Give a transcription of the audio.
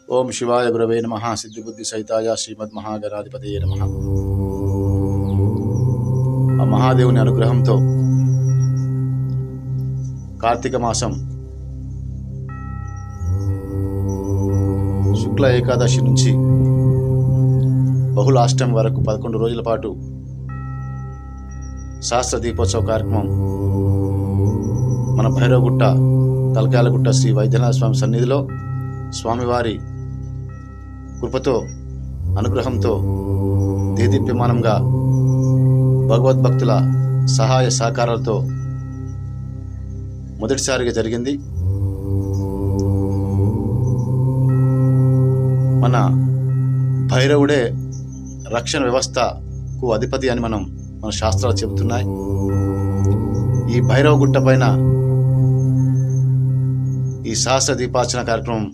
ఓం శివాయ గురవే నమః. సిద్ధిబుద్ధి సహితాయ శ్రీమద్ మహాగణాధిపతయే నమః. ఆ మహాదేవుని అనుగ్రహంతో కార్తీక మాసం శుక్ల ఏకాదశి నుంచి బహుళాష్టమి వరకు 11 రోజుల పాటు శాస్త్ర దీపోత్సవ కార్యక్రమం మన భైరవగుట్ట తలకాయలగుట్ట శ్రీ వైద్యనాథ స్వామి సన్నిధిలో స్వామివారి కృపతో అనుగ్రహంతో దేదీప్యమానంగా భగవద్భక్తుల సహాయ సహకారాలతో మొదటిసారిగా జరిగింది. మన భైరవుడే రక్షణ వ్యవస్థకు అధిపతి అని మన శాస్త్రాలు చెబుతున్నాయి. ఈ భైరవ గుట్ట పైన ఈ సహస్ర దీపార్చన కార్యక్రమం